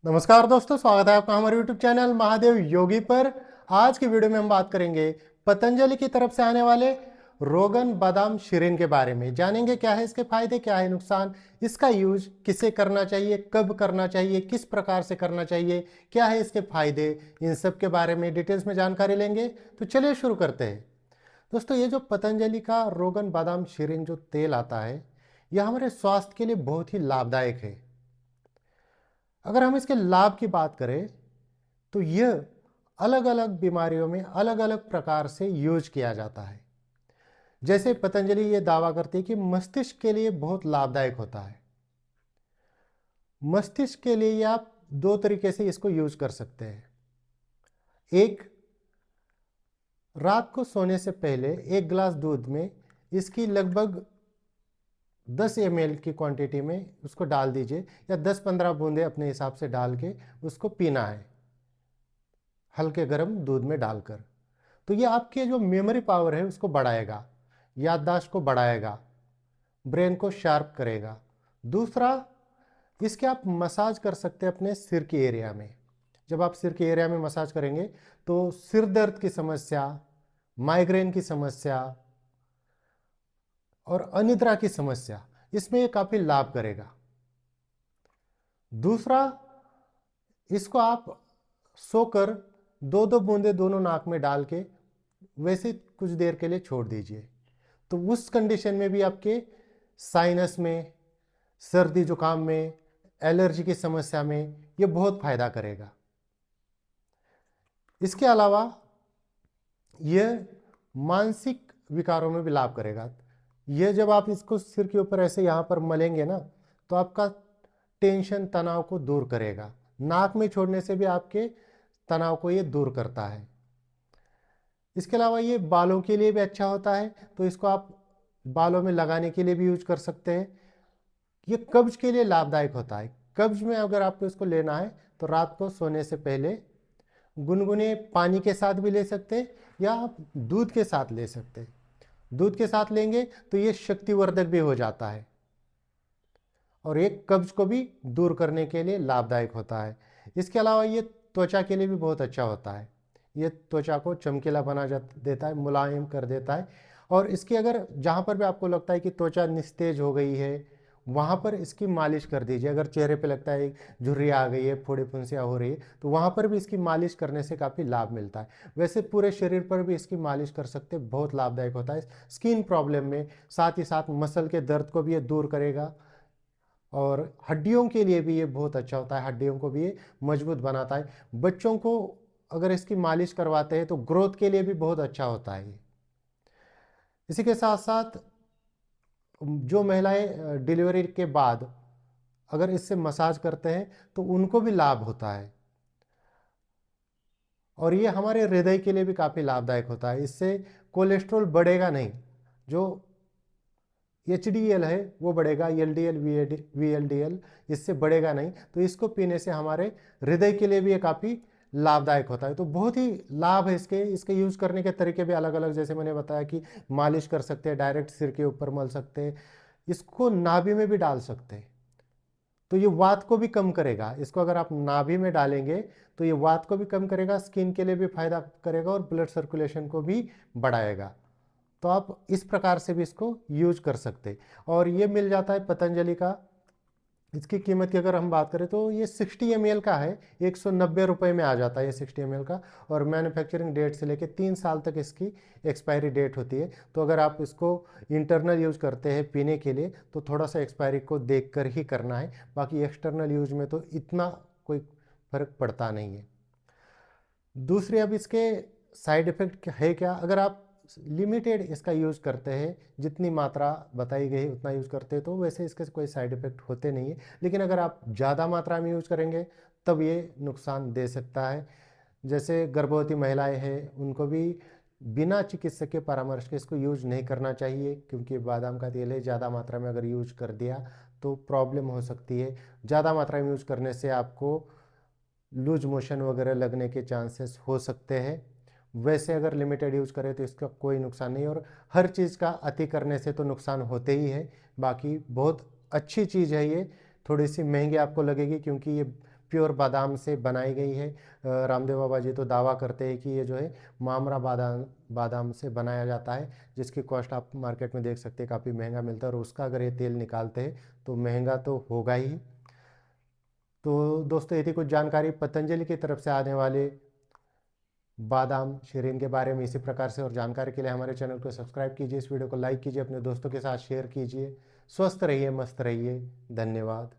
नमस्कार दोस्तों, स्वागत है आपका हमारे YouTube चैनल महादेव योगी पर। आज की वीडियो में हम बात करेंगे पतंजलि की तरफ से आने वाले रोगन बादाम शीरीन के बारे में। जानेंगे क्या है इसके फायदे, क्या है नुकसान, इसका यूज किसे करना चाहिए, कब करना चाहिए, किस प्रकार से करना चाहिए, क्या है इसके फायदे, इन सब के बारे में डिटेल्स में जानकारी लेंगे। तो चलिए शुरू करते हैं। दोस्तों, ये जो पतंजलि का रोगन बादाम शीरीन जो तेल आता है, यह हमारे स्वास्थ्य के लिए बहुत ही लाभदायक है। अगर हम इसके लाभ की बात करें तो यह अलग अलग बीमारियों में अलग अलग प्रकार से यूज किया जाता है। जैसे पतंजलि ये दावा करती है कि मस्तिष्क के लिए बहुत लाभदायक होता है। मस्तिष्क के लिए आप दो तरीके से इसको यूज कर सकते हैं। एक, रात को सोने से पहले एक गिलास दूध में इसकी लगभग 10 ml की क्वांटिटी में उसको डाल दीजिए, या 10-15 बूंदे अपने हिसाब से डाल के उसको पीना है, हल्के गर्म दूध में डालकर। तो ये आपके जो मेमोरी पावर है उसको बढ़ाएगा, याददाश्त को बढ़ाएगा, ब्रेन को शार्प करेगा। दूसरा, इसके आप मसाज कर सकते हैं अपने सिर के एरिया में। जब आप सिर के एरिया में मसाज करेंगे तो सिर दर्द की समस्या, माइग्रेन की समस्या और अनिद्रा की समस्या, इसमें ये काफ़ी लाभ करेगा। दूसरा, इसको आप सोकर 2-2 बूंदे दोनों नाक में डाल के वैसे कुछ देर के लिए छोड़ दीजिए। तो उस कंडीशन में भी आपके साइनस में, सर्दी जुकाम में, एलर्जी की समस्या में ये बहुत फायदा करेगा। इसके अलावा यह मानसिक विकारों में भी लाभ करेगा। यह जब आप इसको सिर के ऊपर ऐसे यहाँ पर मलेंगे ना, तो आपका टेंशन, तनाव को दूर करेगा। नाक में छोड़ने से भी आपके तनाव को ये दूर करता है। इसके अलावा ये बालों के लिए भी अच्छा होता है, तो इसको आप बालों में लगाने के लिए भी यूज कर सकते हैं। ये कब्ज के लिए लाभदायक होता है। कब्ज में अगर आपको इसको लेना है तो रात को सोने से पहले गुनगुने पानी के साथ भी ले सकते हैं, या आप दूध के साथ ले सकते हैं। दूध के साथ लेंगे तो ये शक्तिवर्धक भी हो जाता है और एक कब्ज को भी दूर करने के लिए लाभदायक होता है। इसके अलावा ये त्वचा के लिए भी बहुत अच्छा होता है। ये त्वचा को चमकीला बना देता है, मुलायम कर देता है। और इसकी अगर जहाँ पर भी आपको लगता है कि त्वचा निस्तेज हो गई है, वहाँ पर इसकी मालिश कर दीजिए। अगर चेहरे पे लगता है झुर्रियाँ आ गई है, फोड़े फुंसियाँ हो रही है, तो वहाँ पर भी इसकी मालिश करने से काफ़ी लाभ मिलता है। वैसे पूरे शरीर पर भी इसकी मालिश कर सकते हैं, बहुत लाभदायक होता है स्किन प्रॉब्लम में। साथ ही साथ मसल के दर्द को भी ये दूर करेगा और हड्डियों के लिए भी ये बहुत अच्छा होता है। हड्डियों को भी ये मजबूत बनाता है। बच्चों को अगर इसकी मालिश करवाते हैं तो ग्रोथ के लिए भी बहुत अच्छा होता है। इसी के साथ साथ जो महिलाएं डिलीवरी के बाद अगर इससे मसाज करते हैं तो उनको भी लाभ होता है। और ये हमारे हृदय के लिए भी काफ़ी लाभदायक होता है। इससे कोलेस्ट्रॉल बढ़ेगा नहीं, जो HDL है वो बढ़ेगा, LDL VLDL इससे बढ़ेगा नहीं। तो इसको पीने से हमारे हृदय के लिए भी ये काफ़ी लाभदायक होता है। तो बहुत ही लाभ है इसके यूज़ करने के तरीके भी अलग अलग। जैसे मैंने बताया कि मालिश कर सकते हैं, डायरेक्ट सिर के ऊपर मल सकते हैं, इसको नाभि में भी डाल सकते हैं, तो ये वात को भी कम करेगा। इसको अगर आप नाभि में डालेंगे तो ये वात को भी कम करेगा, स्किन के लिए भी फायदा करेगा और ब्लड सर्कुलेशन को भी बढ़ाएगा। तो आप इस प्रकार से भी इसको यूज कर सकते। और ये मिल जाता है पतंजलि का। इसकी कीमत की अगर हम बात करें तो ये 60 ml का है, 190 रुपये में आ जाता है ये 60 ml का। और मैन्युफैक्चरिंग डेट से लेकर 3 साल तक इसकी एक्सपायरी डेट होती है। तो अगर आप इसको इंटरनल यूज करते हैं पीने के लिए तो थोड़ा सा एक्सपायरी को देख कर ही करना है। बाकी एक्सटर्नल यूज में तो इतना कोई फर्क पड़ता नहीं है। दूसरे, अब इसके साइड इफ़ेक्ट है क्या? अगर आप लिमिटेड इसका यूज़ करते हैं, जितनी मात्रा बताई गई उतना यूज़ करते हैं, तो वैसे इसके कोई साइड इफ़ेक्ट होते नहीं है। लेकिन अगर आप ज़्यादा मात्रा में यूज़ करेंगे तब ये नुकसान दे सकता है। जैसे गर्भवती महिलाएं हैं, उनको भी बिना चिकित्सक के परामर्श के इसको यूज नहीं करना चाहिए, क्योंकि बादाम का तेल है, ज़्यादा मात्रा में अगर यूज कर दिया तो प्रॉब्लम हो सकती है। ज़्यादा मात्रा में यूज करने से आपको लूज मोशन वगैरह लगने के चांसेस हो सकते हैं। वैसे अगर लिमिटेड यूज़ करें तो इसका कोई नुकसान नहीं। और हर चीज़ का अति करने से तो नुकसान होते ही है। बाकी बहुत अच्छी चीज़ है ये। थोड़ी सी महंगी आपको लगेगी क्योंकि ये प्योर बादाम से बनाई गई है। रामदेव बाबा जी तो दावा करते हैं कि ये जो है मामरा बादाम बादाम से बनाया जाता है, जिसकी कॉस्ट आप मार्केट में देख सकते हैं काफ़ी महंगा मिलता है, और उसका अगर ये तेल निकालते हैं तो महंगा तो होगा ही। तो दोस्तों ये थी कुछ जानकारी पतंजलि की तरफ से आने वाले बादाम शिरीन के बारे में। इसी प्रकार से और जानकारी के लिए हमारे चैनल को सब्सक्राइब कीजिए, इस वीडियो को लाइक कीजिए, अपने दोस्तों के साथ शेयर कीजिए। स्वस्थ रहिए, मस्त रहिए, धन्यवाद।